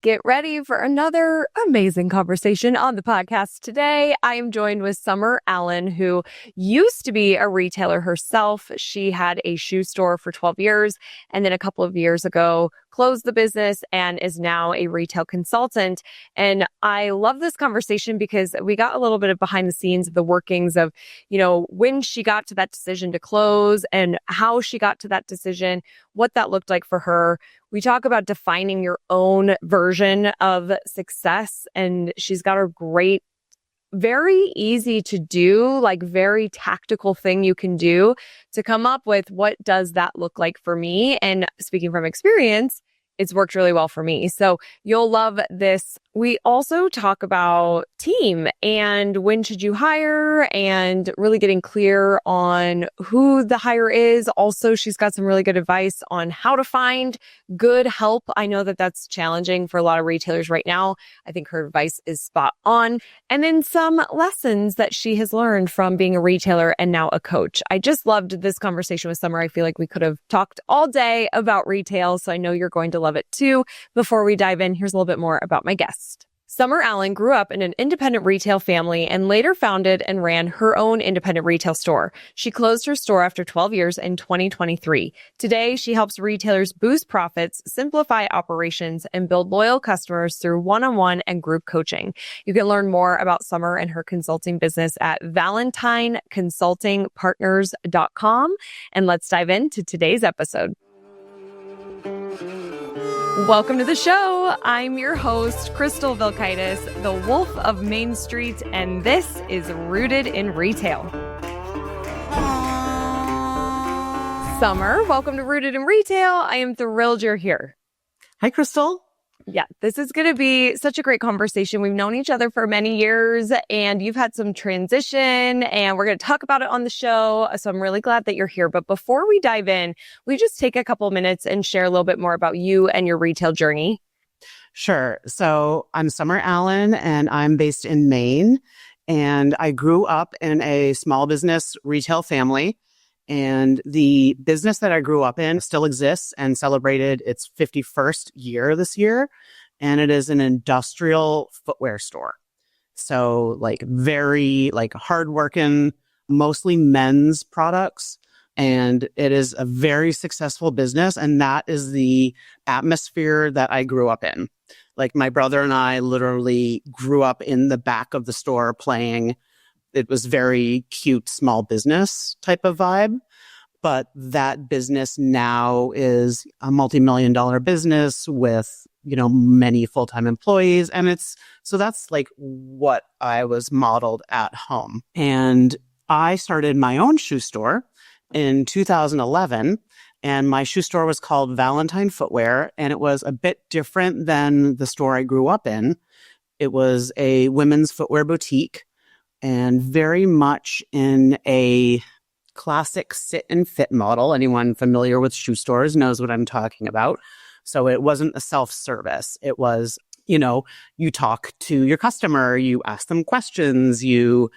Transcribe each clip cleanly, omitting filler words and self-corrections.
Get ready for another amazing conversation on the podcast today. I am joined with Summer Allen, who used to be a retailer herself. She had a shoe store for 12 years and then a couple of years ago closed the business and is now a retail consultant. And I love this conversation because we got a little bit of behind the scenes of the workings of, when she got to that decision to close and how she got to that decision, what that looked like for her. We talk about defining your own version of success, and she's got a great, very easy to do, like very tactical thing you can do to come up with what does that look like for me. And speaking from experience, it's worked really well for me. So you'll love this. We also talk about team and when should you hire and really getting clear on who the hire is. Also, she's got some really good advice on how to find good help. I know that that's challenging for a lot of retailers right now. I think her advice is spot on. And then some lessons that she has learned from being a retailer and now a coach. I just loved this conversation with Summer. I feel like we could have talked all day about retail, so I know you're going to love it too. Before we dive in, here's a little bit more about my guest. Summer Allen grew up in an independent retail family and later founded and ran her own independent retail store. She closed her store after 12 years in 2023. Today, she helps retailers boost profits, simplify operations, and build loyal customers through one-on-one and group coaching. You can learn more about Summer and her consulting business at valentineconsultingpartners.com. And let's dive into today's episode. Welcome to the show. I'm your host, Crystal Vilkaitis, the Wolf of Main Street, and this is Rooted in Retail. Summer, welcome to Rooted in Retail. I am thrilled you're here. Hi, Crystal. Yeah, this is going to be such a great conversation. We've known each other for many years and you've had some transition and we're going to talk about it on the show. So I'm really glad that you're here. But before we dive in, will you just take a couple minutes and share a little bit more about you and your retail journey? Sure. So I'm Summer Allen and I'm based in Maine. And I grew up in a small business retail family. And the business that I grew up in still exists and celebrated its 51st year this year. And it is an industrial footwear store. So very hardworking, mostly men's products. And it is a very successful business. And that is the atmosphere that I grew up in. Like my brother and I literally grew up in the back of the store playing. It was very cute, small business type of vibe. But that business now is a multi-million-dollar business with, many full-time employees. And that's like what I was modeled at home. And I started my own shoe store in 2011. And my shoe store was called Valentine Footwear. And it was a bit different than the store I grew up in. It was a women's footwear boutique. And very much in a classic sit and fit model. Anyone familiar with shoe stores knows what I'm talking about. So it wasn't a self-service. It was, you talk to your customer, you ask them questions, you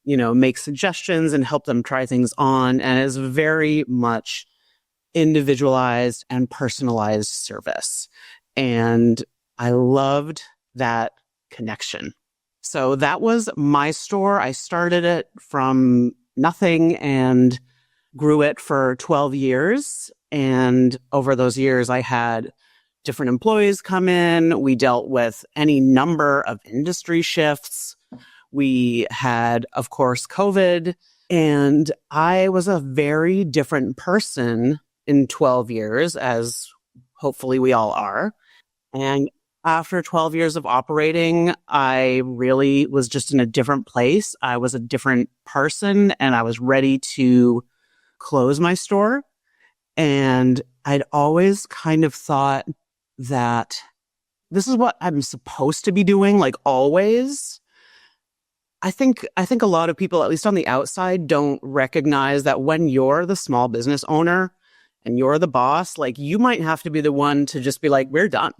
make suggestions and help them try things on. And it's very much individualized and personalized service. And I loved that connection. So that was my store. I started it from nothing and grew it for 12 years. And over those years, I had different employees come in. We dealt with any number of industry shifts. We had, of course, COVID. And I was a very different person in 12 years, as hopefully we all are. And after 12 years of operating, I really was just in a different place. I was a different person and I was ready to close my store. And I'd always kind of thought that this is what I'm supposed to be doing, like always. I think a lot of people, at least on the outside, don't recognize that when you're the small business owner and you're the boss, like you might have to be the one to just be like, we're done.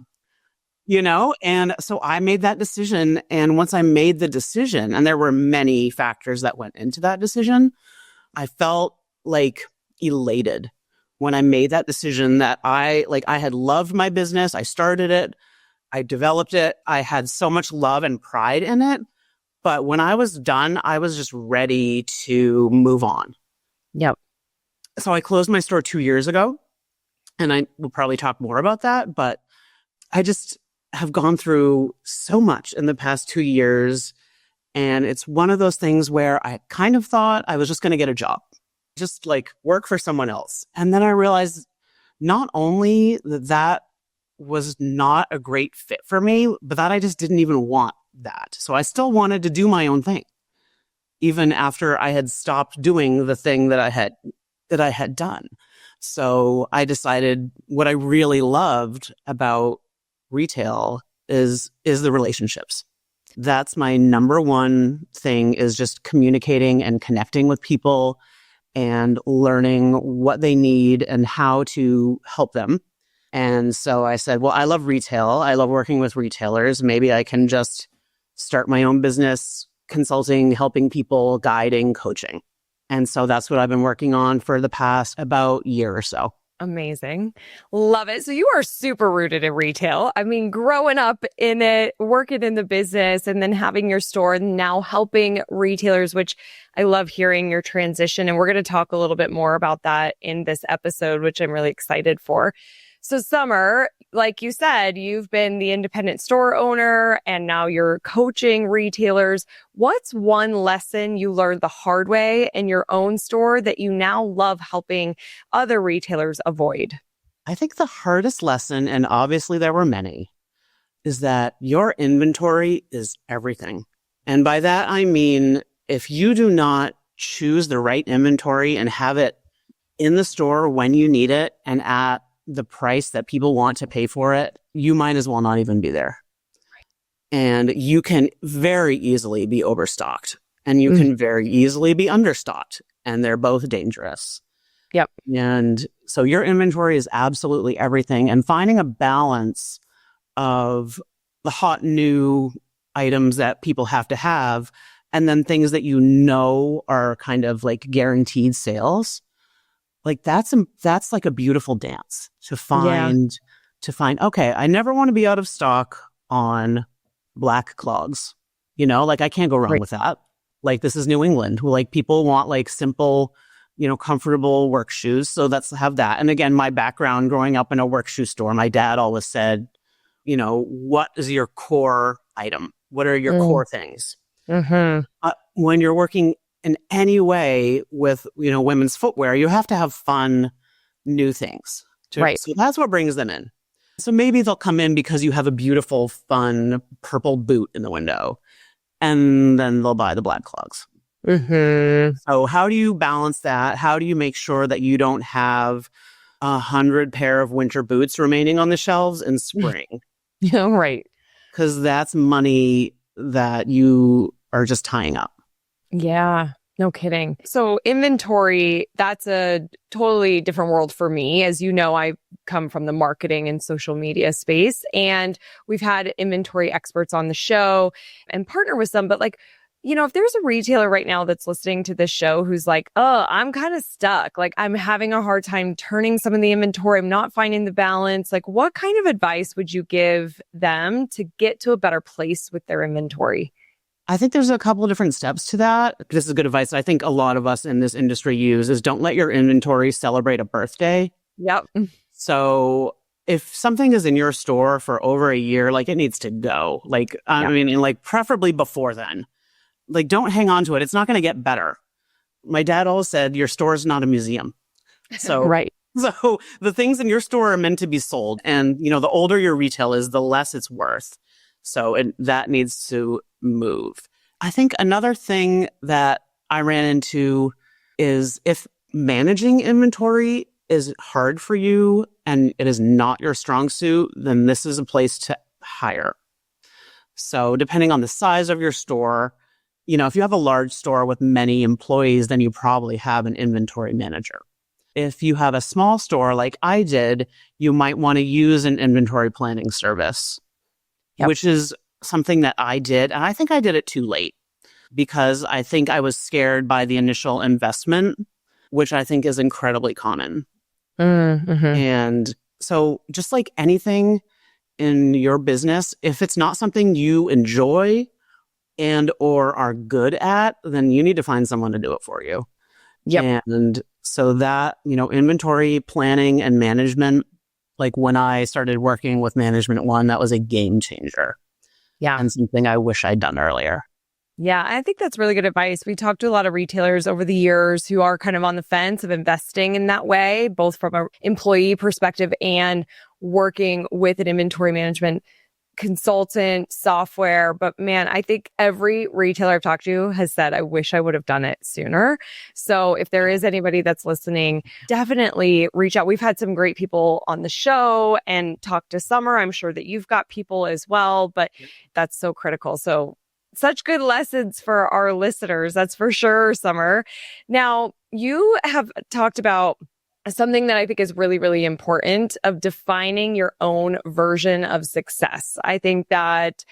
And so I made that decision. And once I made the decision, and there were many factors that went into that decision, I felt like elated when I made that decision that I had loved my business. I started it. I developed it. I had so much love and pride in it. But when I was done, I was just ready to move on. Yep. So I closed my store 2 years ago, and I will probably talk more about that. But I just have gone through so much in the past 2 years. And it's one of those things where I kind of thought I was just going to get a job, just like work for someone else. And then I realized not only that was not a great fit for me, but that I just didn't even want that. So I still wanted to do my own thing, even after I had stopped doing the thing that I had done. So I decided what I really loved about retail is the relationships. That's my number one thing, is just communicating and connecting with people and learning what they need and how to help them. And so I said, well, I love retail. I love working with retailers. Maybe I can just start my own business, consulting, helping people, guiding, coaching. And so that's what I've been working on for the past about year or so. Amazing. Love it. So you are super rooted in retail. I mean, growing up in it, working in the business, and then having your store and now helping retailers, which I love hearing your transition. And we're going to talk a little bit more about that in this episode, which I'm really excited for. So Summer, like you said, you've been the independent store owner and now you're coaching retailers. What's one lesson you learned the hard way in your own store that you now love helping other retailers avoid? I think the hardest lesson, and obviously there were many, is that your inventory is everything. And by that, I mean, if you do not choose the right inventory and have it in the store when you need it and at the price that people want to pay for it, you might as well not even be there. And you can very easily be overstocked and you can very easily be understocked, and they're both dangerous. Yep. And so your inventory is absolutely everything, and finding a balance of the hot new items that people have to have and then things that you know are kind of like guaranteed sales. Like that's like a beautiful dance to find, okay, I never want to be out of stock on black clogs. Like I can't go wrong with that. Like this is New England. Like people want like simple, comfortable work shoes. So let's have that. And again, my background growing up in a work shoe store, my dad always said, what is your core item? What are your core things? When you're working in any way with, women's footwear, you have to have fun, new things. Right. So that's what brings them in. So maybe they'll come in because you have a beautiful, fun purple boot in the window, and then they'll buy the black clogs. So how do you balance that? How do you make sure that you don't have 100 pair of winter boots remaining on the shelves in spring? Right. Because that's money that you are just tying up. Yeah, no kidding. So inventory, that's a totally different world for me. As you know, I come from the marketing and social media space, and we've had inventory experts on the show and partner with some. But if there's a retailer right now that's listening to this show who's like, oh, I'm kind of stuck. Like I'm having a hard time turning some of the inventory. I'm not finding the balance. Like what kind of advice would you give them to get to a better place with their inventory? I think there's a couple of different steps to that. This is good advice I think a lot of us in this industry use, is don't let your inventory celebrate a birthday. Yep. So if something is in your store for over a year, like it needs to go. I mean, preferably before then. Don't hang on to it. It's not going to get better. My dad always said, your store is not a museum. So, right. So the things in your store are meant to be sold. And, the older your retail is, the less it's worth. So that needs to move. I think another thing that I ran into is if managing inventory is hard for you and it is not your strong suit, then this is a place to hire. So depending on the size of your store, if you have a large store with many employees, then you probably have an inventory manager. If you have a small store like I did, you might want to use an inventory planning service. Yep. Which is something that I did. And I think I did it too late because I think I was scared by the initial investment, which I think is incredibly common. And so just like anything, in your business, if it's not something you enjoy and or are good at, then you need to find someone to do it for you. Yep. And so that, inventory planning and management, like when I started working with Management One, that was a game changer Yeah. and something I wish I'd done earlier. Yeah, I think that's really good advice. We talked to a lot of retailers over the years who are kind of on the fence of investing in that way, both from an employee perspective and working with an inventory management consultant software. But man, I think every retailer I've talked to has said, I wish I would have done it sooner. So if there is anybody that's listening, definitely reach out. We've had some great people on the show and talk to Summer. I'm sure that you've got people as well, but that's so critical. So such good lessons for our listeners. That's for sure, Summer. Now, you have talked about something that I think is really, really important of defining your own version of success. I think that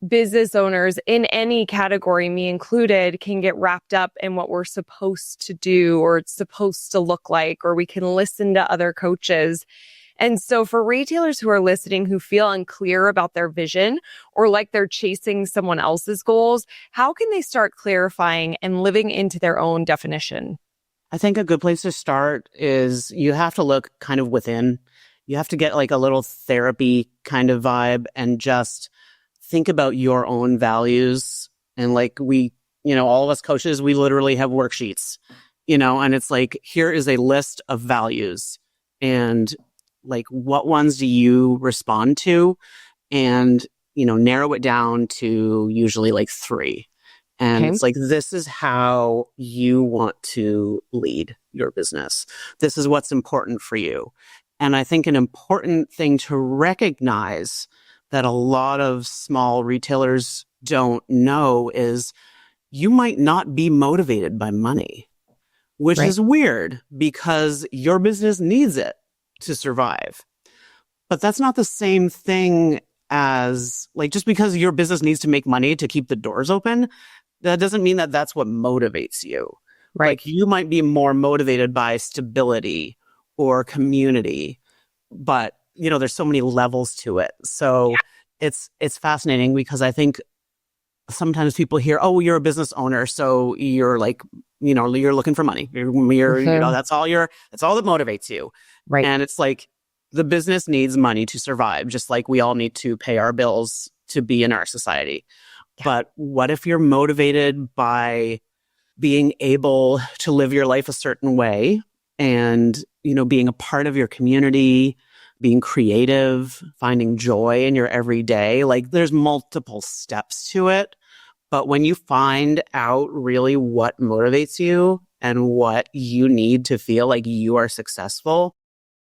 business owners in any category, me included, can get wrapped up in what we're supposed to do or it's supposed to look like, or we can listen to other coaches. And so for retailers who are listening, who feel unclear about their vision or like they're chasing someone else's goals, how can they start clarifying and living into their own definition? I think a good place to start is you have to look kind of within. You have to get like a little therapy kind of vibe and just think about your own values. And like all of us coaches, we literally have worksheets, and it's like, here is a list of values and like, what ones do you respond to? And, narrow it down to usually like 3. And It's like, this is how you want to lead your business. This is what's important for you. And I think an important thing to recognize that a lot of small retailers don't know is you might not be motivated by money, which is weird because your business needs it to survive. But that's not the same thing as like, just because your business needs to make money to keep the doors open, that doesn't mean that that's what motivates you. Right. Like, you might be more motivated by stability or community, but there's so many levels to it. So it's fascinating because I think sometimes people hear, oh, you're a business owner, so you're like, you're looking for money. You're that's all that motivates you. Right. And it's like, the business needs money to survive, just like we all need to pay our bills to be in our society. Yeah. But what if you're motivated by being able to live your life a certain way and, being a part of your community, being creative, finding joy in your everyday? Like, there's multiple steps to it. But when you find out really what motivates you and what you need to feel like you are successful,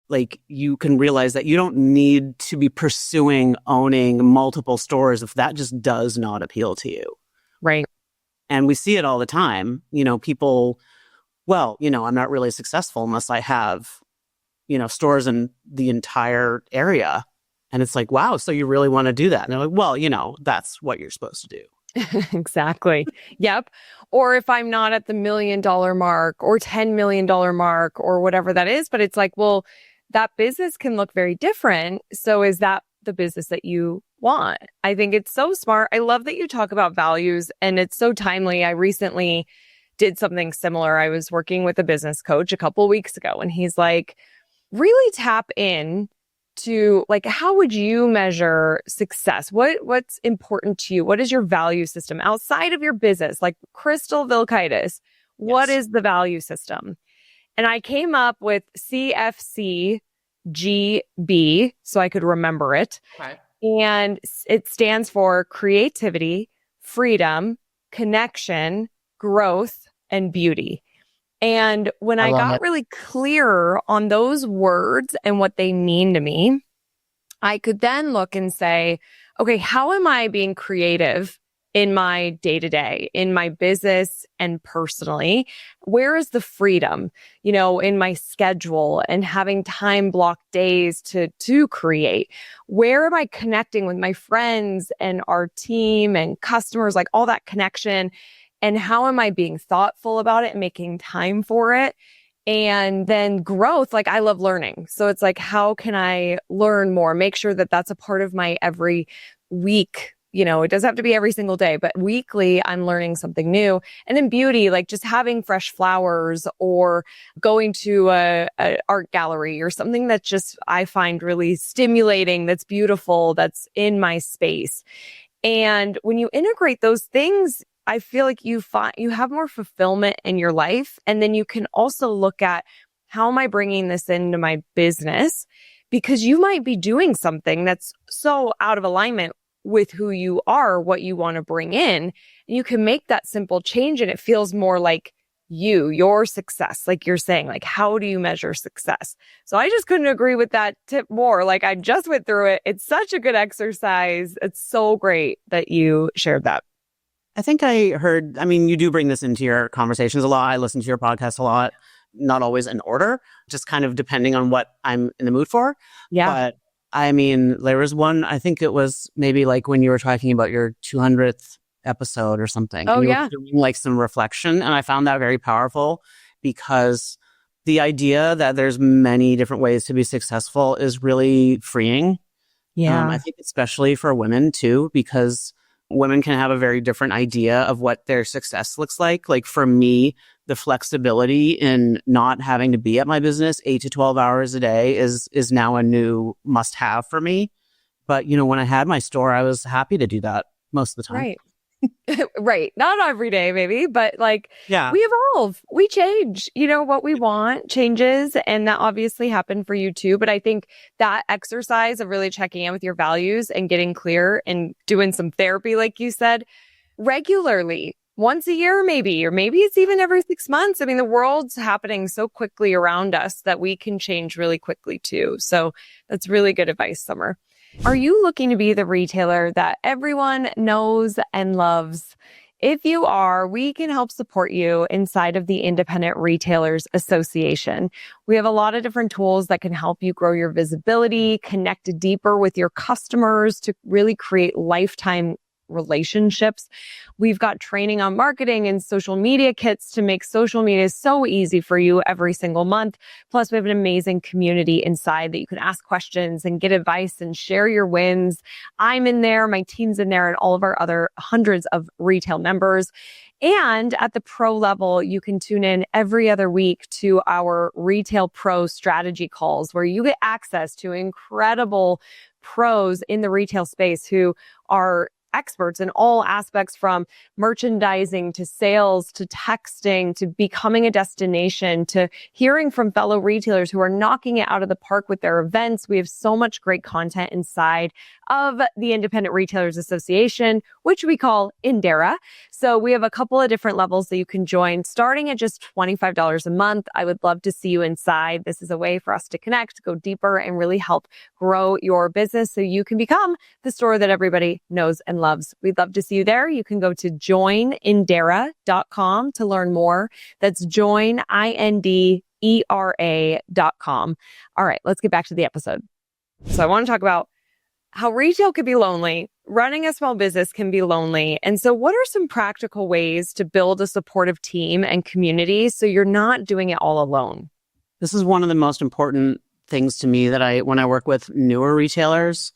like, you can realize that you don't need to be pursuing owning multiple stores if that just does not appeal to you. Right. And we see it all the time. People, I'm not really successful unless I have, stores in the entire area. And it's like, wow, so you really want to do that? And they're like, well, that's what you're supposed to do. Exactly. Yep. Or if I'm not at the $1 million mark or $10 million mark or whatever that is, but it's like, well, that business can look very different. So is that the business that you want? I think it's so smart. I love that you talk about values and it's so timely. I recently did something similar. I was working with a business coach a couple weeks ago and he's like, really tap in to like, how would you measure success? What's important to you? What is your value system outside of your business? Like Crystal Vilkaitis, what is the value system? And I came up with CFCGB so I could remember it. Okay. And it stands for creativity, freedom, connection, growth, and beauty. And when I got really clear on those words and what they mean to me, I could then look and say, okay, how am I being creative in my day-to-day, in my business and personally? Where is the freedom, in my schedule and having time block days to create? Where am I connecting with my friends and our team and customers, like all that connection? And how am I being thoughtful about it and making time for it? And then growth, like I love learning. So it's like, how can I learn more? Make sure that that's a part of my every week. You know, it doesn't have to be every single day, but weekly I'm learning something new. And then beauty, like just having fresh flowers or going to a art gallery or something that just I find really stimulating, that's beautiful, that's in my space. And when you integrate those things, I feel like you have more fulfillment in your life. And then you can also look at, how am I bringing this into my business? Because you might be doing something that's so out of alignment with who you are, what you want to bring in. And you can make that simple change and it feels more like your success. Like you're saying, like, how do you measure success? So I just couldn't agree with that tip more. Like I just went through it. It's such a good exercise. It's so great that you shared that. I think you do bring this into your conversations a lot. I listen to your podcast a lot, not always in order, just kind of depending on what I'm in the mood for. Yeah. But there was one, I think it was maybe like when you were talking about your 200th episode or something. Oh, and you yeah. were doing like some reflection. And I found that very powerful because the idea that there's many different ways to be successful is really freeing. Yeah. I think especially for women too, because women can have a very different idea of what their success looks like. Like for me, the flexibility in not having to be at my business 8 to 12 hours a day is now a new must have for me. But, when I had my store, I was happy to do that most of the time. Right. Right. Not every day, maybe, but like, yeah, we evolve, we change, what we want changes. And that obviously happened for you too. But I think that exercise of really checking in with your values and getting clear and doing some therapy, like you said, regularly, once a year, maybe, or maybe it's even every 6 months. I mean, the world's happening so quickly around us that we can change really quickly too. So that's really good advice, Summer. Are you looking to be the retailer that everyone knows and loves? If you are, we can help support you inside of the Independent Retailers Association. We have a lot of different tools that can help you grow your visibility, connect deeper with your customers to really create lifetime relationships. We've got training on marketing and social media kits to make social media so easy for you every single month. Plus, we have an amazing community inside that you can ask questions and get advice and share your wins. I'm in there, my team's in there, and all of our other hundreds of retail members. And at the pro level, you can tune in every other week to our Retail Pro strategy calls, where you get access to incredible pros in the retail space who are experts in all aspects, from merchandising to sales to texting to becoming a destination to hearing from fellow retailers who are knocking it out of the park with their events. We have so much great content inside of the Independent Retailers Association, which we call Indera. So we have a couple of different levels that you can join, starting at just $25 a month. I would love to see you inside. This is a way for us to connect, go deeper, and really help grow your business so you can become the store that everybody knows and loves. We'd love to see you there. You can go to joinindera.com to learn more. That's joinindera.com. All right, let's get back to the episode. So I want to talk about how retail could be lonely. Running a small business can be lonely. And so what are some practical ways to build a supportive team and community so you're not doing it all alone? This is one of the most important things to me that when I work with newer retailers,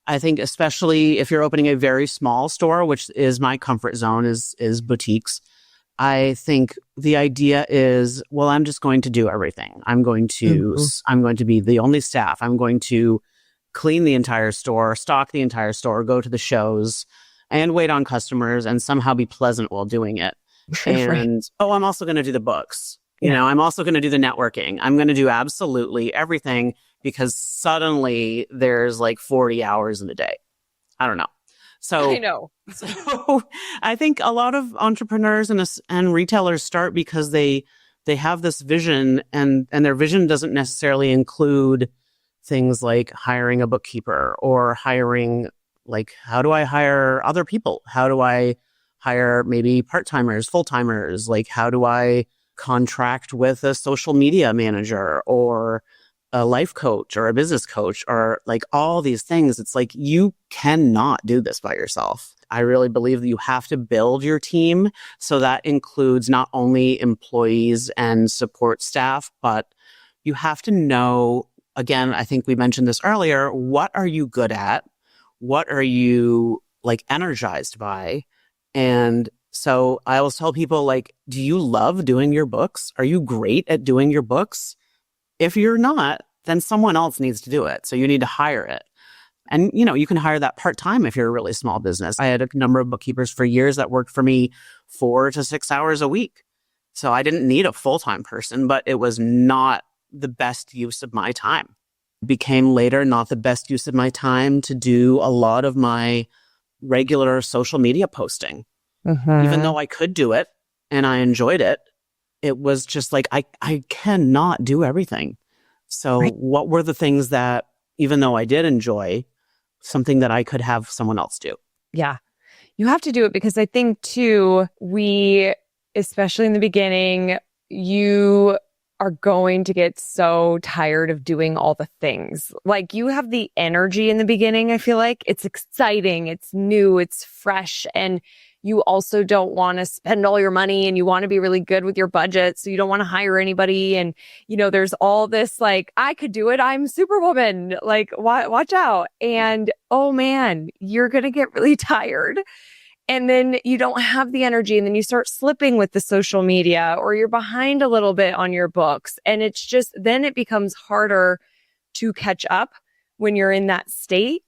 I think especially if you're opening a very small store, which is my comfort zone, is boutiques. I think the idea is, well, I'm just going to do everything. I'm going to be the only staff. I'm going to clean the entire store, stock the entire store, go to the shows, and wait on customers, and somehow be pleasant while doing it. And, I'm also going to do the books. I'm also going to do the networking. I'm going to do absolutely everything because suddenly there's like 40 hours in the day. I don't know. So I know. So I think a lot of entrepreneurs and retailers start because they have this vision, and their vision doesn't necessarily include things like hiring a bookkeeper or hiring, like, how do I hire other people? How do I hire maybe part-timers, full-timers? Like, how do I contract with a social media manager? Or a life coach or a business coach or like all these things. It's like you cannot do this by yourself. I really believe that you have to build your team. So that includes not only employees and support staff, but you have to know, again, I think we mentioned this earlier, what are you good at? What are you like energized by? And so I always tell people, like, do you love doing your books? Are you great at doing your books? If you're not, then someone else needs to do it. So you need to hire it. And, you can hire that part-time if you're a really small business. I had a number of bookkeepers for years that worked for me 4 to 6 hours a week. So I didn't need a full-time person, but it was not the best use of my time. It became later not the best use of my time to do a lot of my regular social media posting. Even though I could do it and I enjoyed it, it was just like, I cannot do everything. So what were the things that, even though I did enjoy, something that I could have someone else do? Yeah. You have to do it because I think too, especially in the beginning, you are going to get so tired of doing all the things. Like you have the energy in the beginning. I feel like it's exciting. It's new. It's fresh. And you also don't want to spend all your money and you want to be really good with your budget. So you don't want to hire anybody. And, there's all this like, I could do it. I'm Superwoman. Like, watch out. And oh man, you're going to get really tired. And then you don't have the energy. And then you start slipping with the social media or you're behind a little bit on your books. And it's just, then it becomes harder to catch up when you're in that state.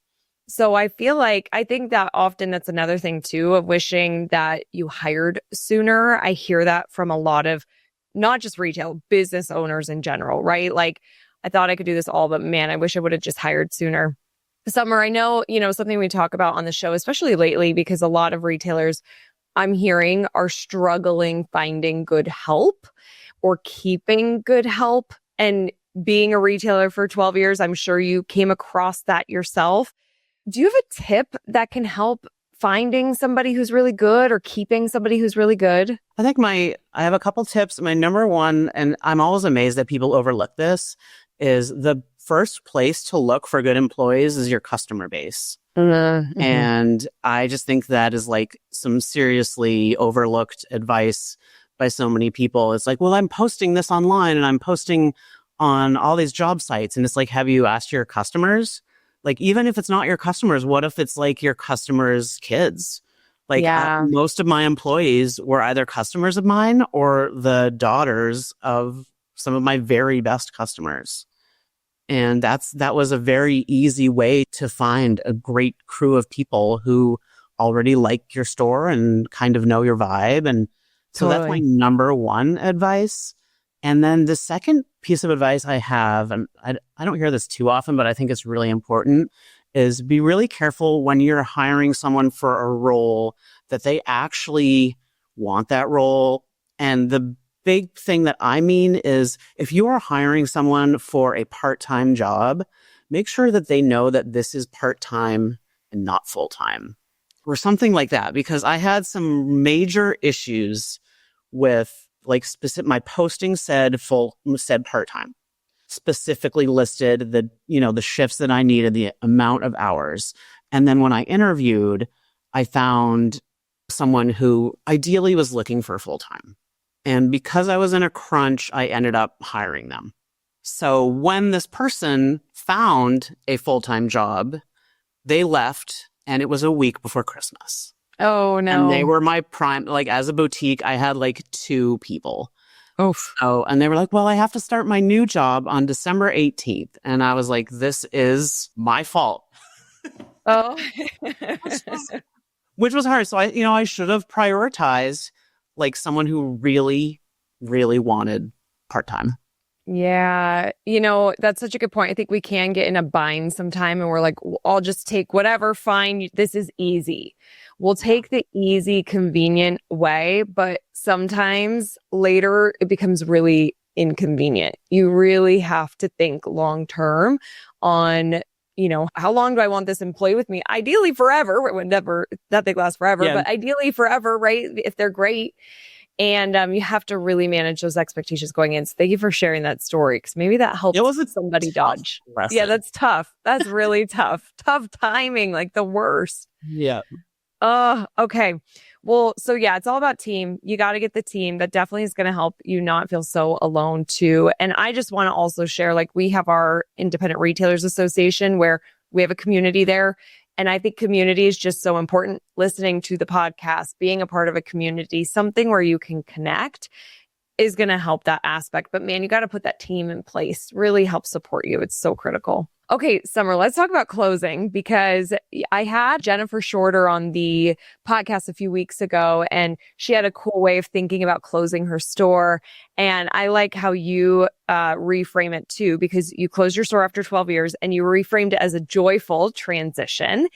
So I think that often that's another thing too, of wishing that you hired sooner. I hear that from a lot of not just retail, business owners in general, right? Like I thought I could do this all, but man, I wish I would have just hired sooner. Summer, I know, something we talk about on the show, especially lately, because a lot of retailers I'm hearing are struggling finding good help or keeping good help. And being a retailer for 12 years, I'm sure you came across that yourself. Do you have a tip that can help finding somebody who's really good or keeping somebody who's really good? I think I have a couple tips. My number one, and I'm always amazed that people overlook this, is the first place to look for good employees is your customer base. Mm-hmm. And I just think that is like some seriously overlooked advice by so many people. It's like, well, I'm posting this online and I'm posting on all these job sites. And it's like, have you asked your customers? Like, even if it's not your customers, what if it's like your customers' kids? Like most of my employees were either customers of mine or the daughters of some of my very best customers. And that was a very easy way to find a great crew of people who already like your store and kind of know your vibe. And so that's my number one advice. And then the second piece of advice I have, and I don't hear this too often, but I think it's really important, is be really careful when you're hiring someone for a role that they actually want that role. And the big thing that I mean is if you are hiring someone for a part-time job, make sure that they know that this is part-time and not full-time or something like that. Because I had some major issues with like my posting said part-time, specifically listed the shifts that I needed, the amount of hours. And then when I interviewed, I found someone who ideally was looking for full-time. And because I was in a crunch, I ended up hiring them. So when this person found a full-time job, they left and it was a week before Christmas. Oh, no. And they were my prime, like as a boutique, I had like 2 people. And they were like, well, I have to start my new job on December 18th. And I was like, this is my fault. Oh, which was hard. So I should have prioritized like someone who really, really wanted part-time. Yeah. That's such a good point. I think we can get in a bind sometime and we're like, I'll just take whatever, fine. This is easy. We'll take the easy, convenient way, but sometimes later it becomes really inconvenient. You really have to think long-term on, how long do I want this employee with me? Ideally forever. It would never, nothing lasts forever, but ideally forever, right? If they're great. And you have to really manage those expectations going in. So thank you for sharing that story, because maybe that helped It was somebody tough dodge. lesson. Yeah, that's tough. That's really tough. Tough timing, like the worst. Yeah. Okay. Well, so yeah, it's all about team. You got to get the team. That definitely is going to help you not feel so alone too. And I just want to also share, like, we have our Independent Retailers Association where we have a community there. And I think community is just so important. Listening to the podcast, being a part of a community, something where you can connect is going to help that aspect. But man, you got to put that team in place, really help support you. It's so critical. Okay, Summer, let's talk about closing, because I had Jennifer Shorter on the podcast a few weeks ago, and she had a cool way of thinking about closing her store. And I like how you reframe it too, because you closed your store after 12 years and you reframed it as a joyful transition.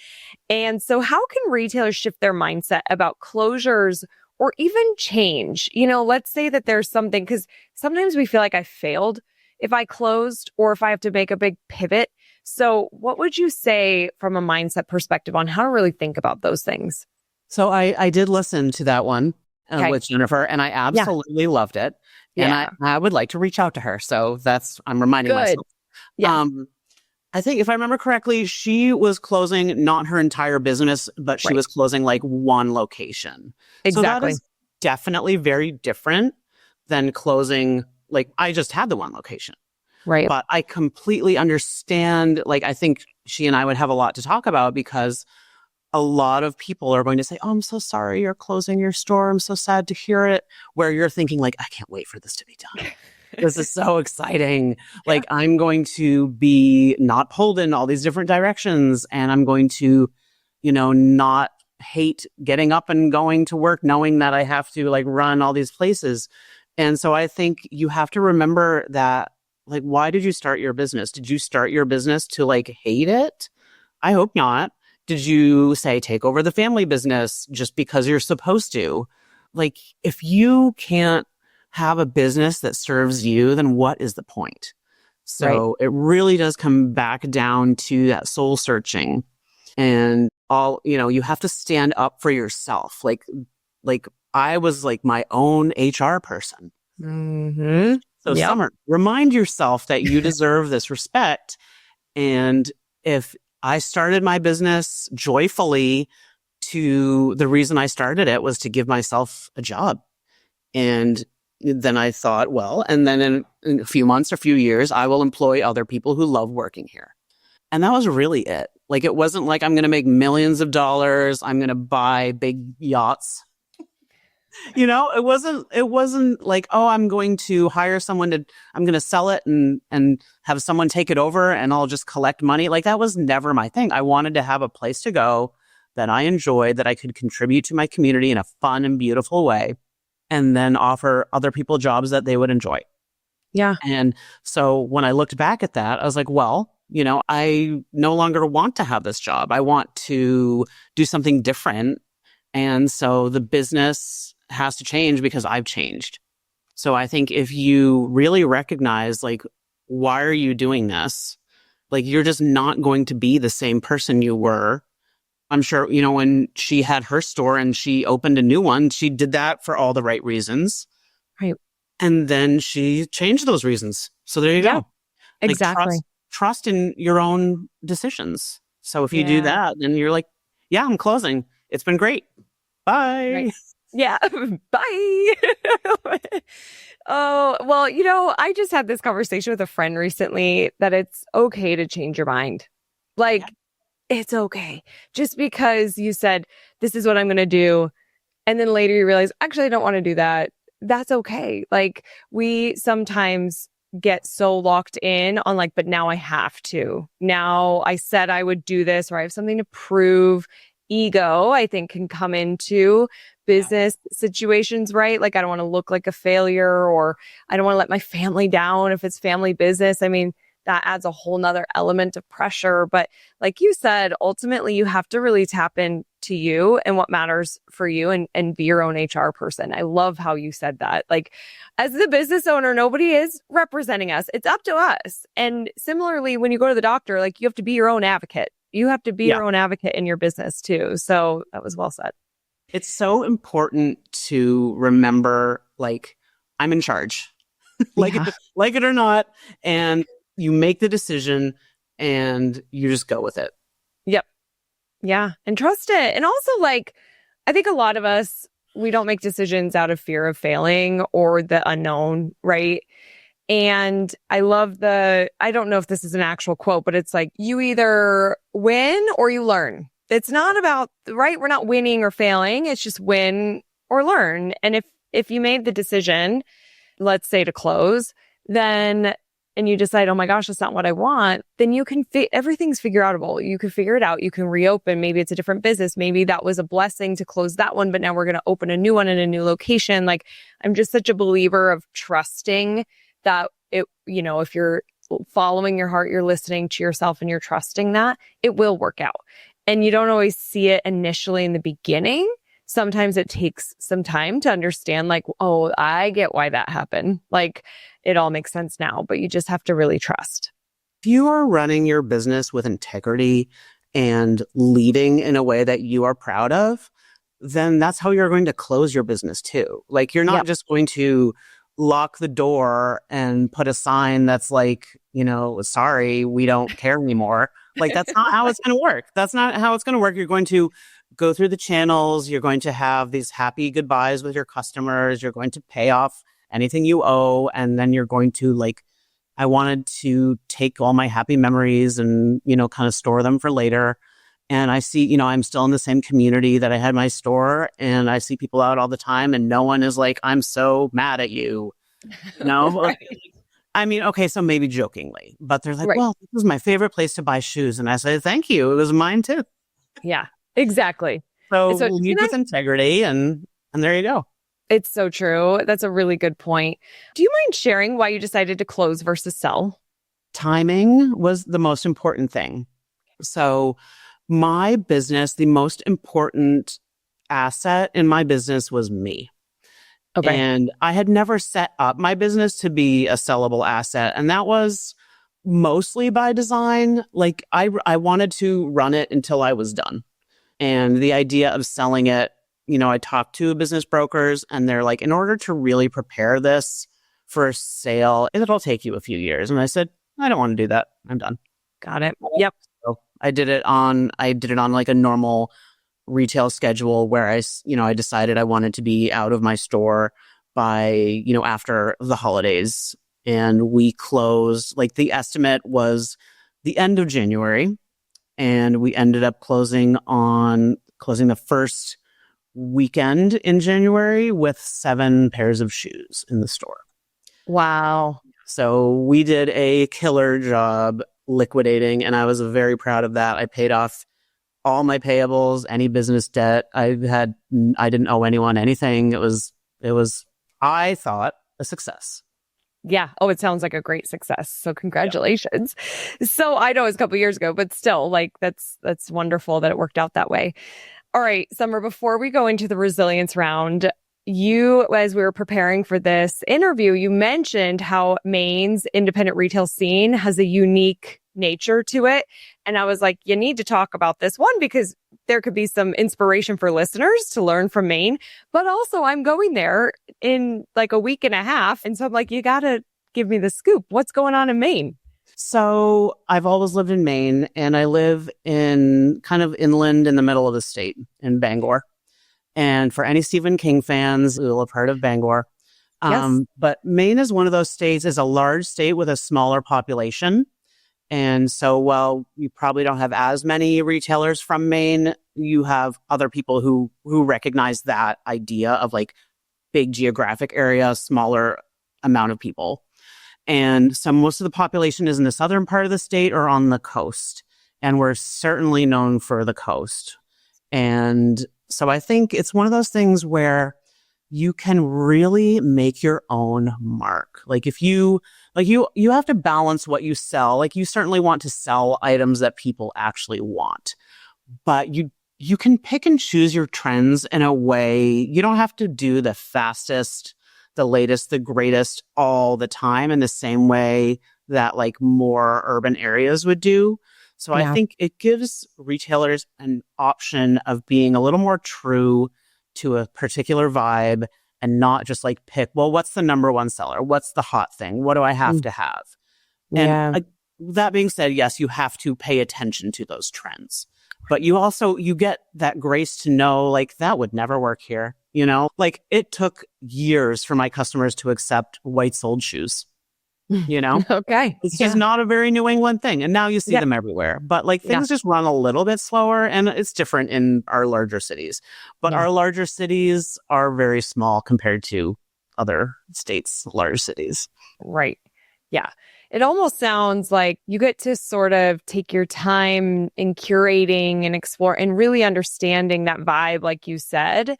And so how can retailers shift their mindset about closures or even change? Let's say that there's something, because sometimes we feel like I failed if I closed or if I have to make a big pivot. So what would you say from a mindset perspective on how to really think about those things? So I did listen to that one Okay. with Jennifer, and I absolutely loved it. And Yeah. I would like to reach out to her. So I'm reminding Good. myself. Yeah. I think if I remember correctly, she was closing not her entire business, but she Right. was closing like one location. So that Exactly. is definitely very different than closing, like, I just had the one location. Right. But I completely understand, like, I think she and I would have a lot to talk about, because a lot of people are going to say, "Oh, I'm so sorry you're closing your store. I'm so sad to hear it." Where you're thinking, like, I can't wait for this to be done. This is so exciting. Like, I'm going to be not pulled in all these different directions, and I'm going to, not hate getting up and going to work, knowing that I have to, like, run all these places. And so I think you have to remember that, like, why did you start your business? Did you start your business to, like, hate it? I hope not. Did you say take over the family business just because you're supposed to? Like, if you can't have a business that serves you, then what is the point? So It really does come back down to that soul searching, and you have to stand up for yourself. Like I was like my own HR person. Mm-hmm. So Summer, remind yourself that you deserve this respect. And if I started my business joyfully, the reason I started it was to give myself a job. And then I thought, well, and then in a few months or few years, I will employ other people who love working here. And that was really it. Like, it wasn't like I'm going to make millions of dollars. I'm going to buy big yachts. It wasn't like, oh, I'm going to hire someone I'm going to sell it and have someone take it over and I'll just collect money. Like, that was never my thing. I wanted to have a place to go that I enjoyed, that I could contribute to my community in a fun and beautiful way, and then offer other people jobs that they would enjoy. Yeah. And so when I looked back at that, I was like, well, I no longer want to have this job. I want to do something different. And so the business has to change because I've changed. So I think if you really recognize, like, why are you doing this? Like, you're just not going to be the same person you were. I'm sure, when she had her store and she opened a new one, she did that for all the right reasons. Right. And then she changed those reasons. So there you go. Exactly. Like, trust in your own decisions. So if you do that, then you're like, yeah, I'm closing. It's been great. Bye. Right. Yeah. Bye. Oh, well, I just had this conversation with a friend recently that it's okay to change your mind. Like, it's okay. Just because you said, this is what I'm going to do, and then later you realize, actually, I don't want to do that. That's okay. Like, we sometimes get so locked in on, like, but now I have to. Now I said I would do this, or I have something to prove. Ego, I think, can come into business situations, right? Like, I don't want to look like a failure, or I don't want to let my family down if it's family business. I mean, that adds a whole nother element of pressure. But like you said, ultimately, you have to really tap into you and what matters for you, and be your own HR person. I love how you said that. Like, as the business owner, nobody is representing us. It's up to us. And similarly, when you go to the doctor, like, you have to be your own advocate. You have to be your own advocate in your business too. So that was well said. It's so important to remember, like, I'm in charge, Yeah. like it or not. And you make the decision and you just go with it. Yep. Yeah. And trust it. And also, like, I think a lot of us, we don't make decisions out of fear of failing or the unknown, right? And I love I don't know if this is an actual quote, but it's like, you either win or you learn. It's not about, right? We're not winning or failing. It's just win or learn. And if you made the decision, let's say to close, then, and you decide, oh my gosh, that's not what I want, then you can everything's figure outable. You can figure it out. You can reopen. Maybe it's a different business. Maybe that was a blessing to close that one, but now we're going to open a new one in a new location. Like, I'm just such a believer of trusting that if you're following your heart, you're listening to yourself and you're trusting that it will work out. And you don't always see it initially in the beginning. Sometimes it takes some time to understand, like, oh, I get why that happened. Like, it all makes sense now, but you just have to really trust. If you are running your business with integrity and leading in a way that you are proud of, then that's how you're going to close your business too. Like, you're not just going to lock the door and put a sign that's like, sorry, we don't care anymore. Like, that's not how it's going to work. That's not how it's going to work. You're going to go through the channels. You're going to have these happy goodbyes with your customers. You're going to pay off anything you owe. And then you're going to, like, I wanted to take all my happy memories and, kind of store them for later. And I see, I'm still in the same community that I had my store, and I see people out all the time and no one is like, I'm so mad at you. Right. I mean, okay, so maybe jokingly, but they're like, Right. well, this is my favorite place to buy shoes. And I say, thank you. It was mine too. Yeah, exactly. So So lead with integrity and there you go. it's so true. That's a really good point. Do you mind sharing why you decided to close versus sell? Timing was the most important thing. So my business, the most important asset in my business was me. Okay. And I had never set up my business to be a sellable asset. And that was mostly by design. Like, I wanted to run it until I was done. And the idea of selling it, I talked to business brokers and they're like, in order to really prepare this for a sale, it'll take you a few years. And I said, I don't want to do that. I'm done. Got it. Yep. So I did it on like a normal retail schedule where I decided I wanted to be out of my store by, after the holidays. And we closed, like, the estimate was the end of January. And we ended up closing the first weekend in January with 7 pairs of shoes in the store. Wow. So we did a killer job liquidating, and I was very proud of that. I paid off all my payables, any business debt I didn't owe anyone anything. It was, I thought, a success. Yeah. Oh, it sounds like a great success. So congratulations. Yeah. So I know it's a couple years ago, but still, like, that's wonderful that it worked out that way. All right, Summer, before we go into the resilience round, as we were preparing for this interview, you mentioned how Maine's independent retail scene has a unique nature to it. And I was like, you need to talk about this one because there could be some inspiration for listeners to learn from Maine. But also, I'm going there in like a week and a half. And so I'm like, you got to give me the scoop. What's going on in Maine? So I've always lived in Maine, and I live in kind of inland in the middle of the state in Bangor. And for any Stephen King fans, you'll have heard of Bangor. Yes. But Maine is one of those states, is a large state with a smaller population. And so while you probably don't have as many retailers from Maine, you have other people who recognize that idea of, like, big geographic area, smaller amount of people. And so most of the population is in the southern part of the state or on the coast. And we're certainly known for the coast. And so I think it's one of those things where you can really make your own mark. Like, if you have to balance what you sell. Like, you certainly want to sell items that people actually want, but you can pick and choose your trends in a way. You don't have to do the fastest, the latest, the greatest all the time in the same way that, like, more urban areas would do. So I think it gives retailers an option of being a little more true to a particular vibe and not just like pick, well, what's the number one seller? What's the hot thing? What do I have to have? Yeah. And that being said, yes, you have to pay attention to those trends. But you get that grace to know, like, that would never work here. Like, it took years for my customers to accept white-soled shoes. Okay. It's just not a very New England thing. And now you see Yeah. them everywhere. But like, Yeah. things just run a little bit slower, and it's different in our larger cities. But Yeah. our larger cities are very small compared to other states' larger cities. Right. Yeah. It almost sounds like you get to sort of take your time in curating and explore and really understanding that vibe, like you said,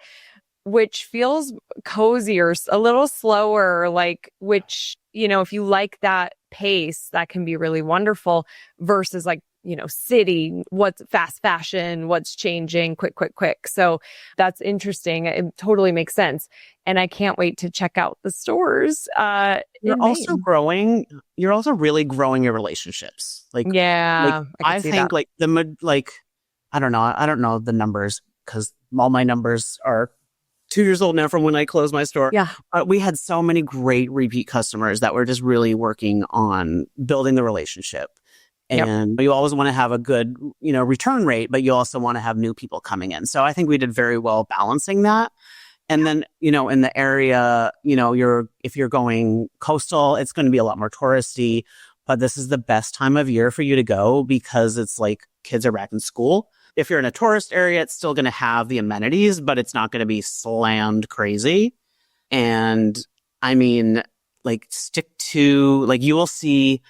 which feels cozier, a little slower, like, which, if you like that pace, that can be really wonderful versus like, city, what's fast fashion, what's changing, quick, quick, quick. So that's interesting. It totally makes sense. And I can't wait to check out the stores. You're also Maine. growing. You're also really growing your relationships. Yeah, I think that. I don't know. I don't know the numbers because all my numbers are 2 years old now from when I closed my store. Yeah. We had so many great repeat customers that were just really working on building the relationship. And you always want to have a good, return rate, but you also want to have new people coming in. So I think we did very well balancing that. And then, in the area, if you're going coastal, it's going to be a lot more touristy, but this is the best time of year for you to go because it's like kids are back in school. If you're in a tourist area, it's still going to have the amenities, but it's not going to be slammed crazy. And I mean, like, stick to, like, you will see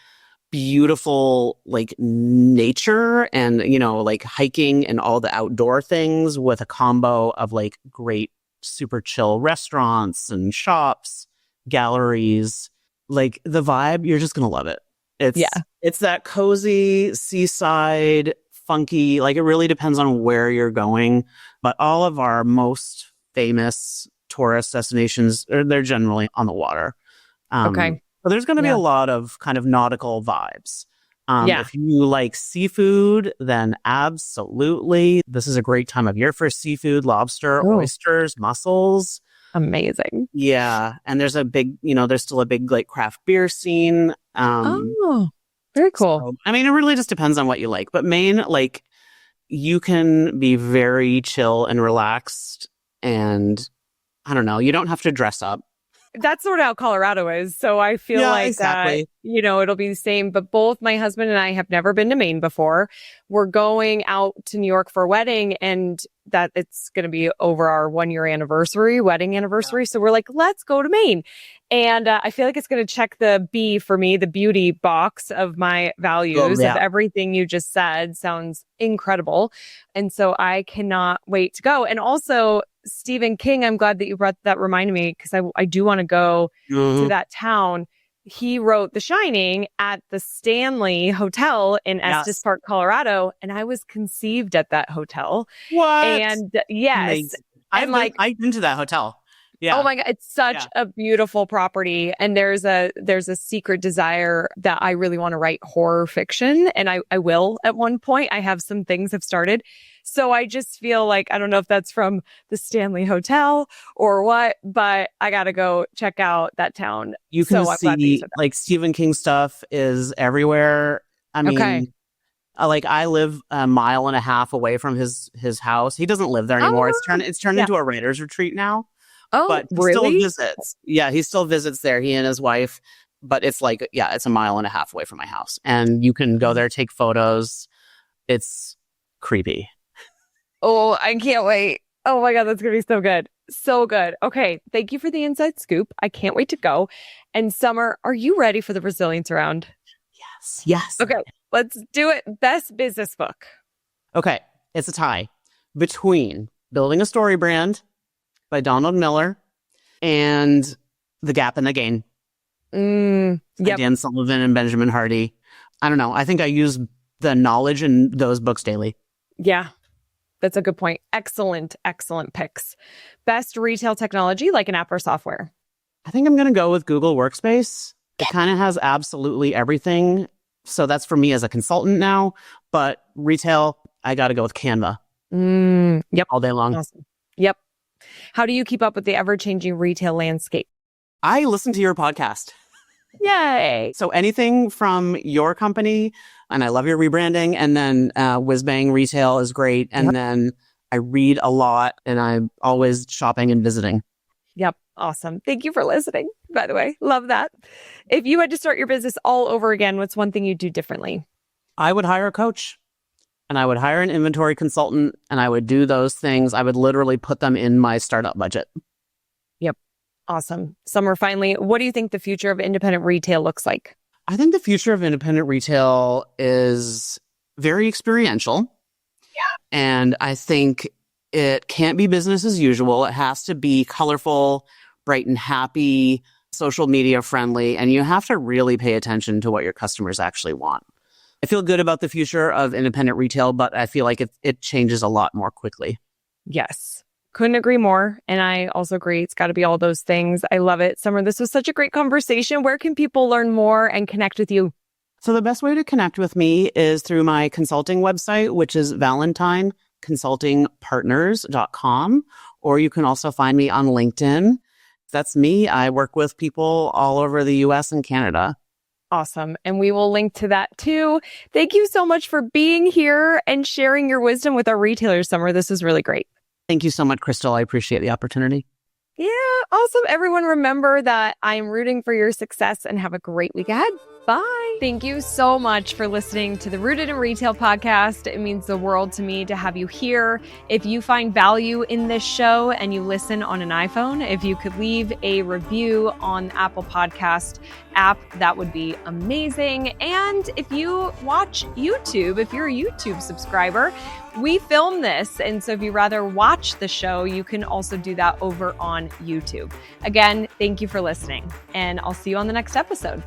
beautiful, like, nature and, like, hiking and all the outdoor things with a combo of, like, great, super chill restaurants and shops, galleries. Like, the vibe, you're just going to love it. It's that cozy seaside, funky, like, it really depends on where you're going. But all of our most famous tourist destinations, they're generally on the water. Okay. But there's going to be a lot of kind of nautical vibes. Yeah. If you like seafood, then absolutely. This is a great time of year for seafood, lobster, oysters, mussels. Amazing. Yeah. And there's there's still a big, like, craft beer scene. Very cool. So, I mean, it really just depends on what you like. But Maine, like, you can be very chill and relaxed. And I don't know, you don't have to dress up. That's sort of how Colorado is. So I feel like exactly. it'll be the same. But both my husband and I have never been to Maine before. We're going out to New York for a wedding, and that it's going to be over our 1-year wedding anniversary. So we're like, let's go to Maine. And I feel like it's going to check the B for me, the beauty box of my values of everything you just said. Sounds incredible. And so I cannot wait to go. And also, Stephen King, I'm glad that you brought that, reminded me, because I do want to go to that town. He wrote The Shining at the Stanley Hotel in Estes Park, Colorado, and I was conceived at that hotel. What? And yes, I've been to that hotel. Yeah. Oh my God, it's such a beautiful property. And there's a secret desire that I really want to write horror fiction. And I will at one point. I have some things have started. So I just feel like, I don't know if that's from the Stanley Hotel or what, but I got to go check out that town. You can see, like, Stephen King stuff is everywhere. I mean, like, I live 1.5 miles away from his house. He doesn't live there anymore. It's turned into a writer's retreat now. Oh, but he really? still visits. Yeah, he still visits there, he and his wife. But it's like, it's 1.5 miles away from my house. And you can go there, take photos. It's creepy. Oh, I can't wait. Oh my God, that's going to be so good. So good. Okay, thank you for the inside scoop. I can't wait to go. And Summer, are you ready for the resilience round? Yes. Okay, let's do it. Best business book. Okay, it's a tie between Building a Story Brand by Donald Miller and The Gap and the Gain. Yep. Dan Sullivan and Benjamin Hardy. I don't know. I think I use the knowledge in those books daily. Yeah, that's a good point. Excellent picks. Best retail technology, like an app or software. I think I'm going to go with Google Workspace. It kind of has absolutely everything. So that's for me as a consultant now. But retail, I got to go with Canva. Yep. All day long. Awesome. Yep. How do you keep up with the ever-changing retail landscape? I listen to your podcast. Yay. So anything from your company, and I love your rebranding, and then Whiz Bang Retail is great. And then I read a lot, and I'm always shopping and visiting. Yep. Awesome. Thank you for listening, by the way. Love that. If you had to start your business all over again, what's one thing you'd do differently? I would hire a coach, and I would hire an inventory consultant, and I would do those things. I would literally put them in my startup budget. Yep. Awesome. Summer, finally, what do you think the future of independent retail looks like? I think the future of independent retail is very experiential. Yeah. And I think it can't be business as usual. It has to be colorful, bright and happy, social media friendly, and you have to really pay attention to what your customers actually want. I feel good about the future of independent retail, but I feel like it changes a lot more quickly. Yes. Couldn't agree more. And I also agree. It's got to be all those things. I love it. Summer, this was such a great conversation. Where can people learn more and connect with you? So the best way to connect with me is through my consulting website, which is valentineconsultingpartners.com, or you can also find me on LinkedIn. That's me. I work with people all over the US and Canada. Awesome. And we will link to that too. Thank you so much for being here and sharing your wisdom with our retailers, Summer. This is really great. Thank you so much, Crystal. I appreciate the opportunity. Yeah. Awesome. Everyone, remember that I'm rooting for your success and have a great week ahead. Bye. Thank you so much for listening to the Rooted in Retail podcast. It means the world to me to have you here. If you find value in this show and you listen on an iPhone, if you could leave a review on the Apple Podcast app, that would be amazing. And if you watch YouTube, if you're a YouTube subscriber, we film this. And so if you rather watch the show, you can also do that over on YouTube. Again, thank you for listening, and I'll see you on the next episode.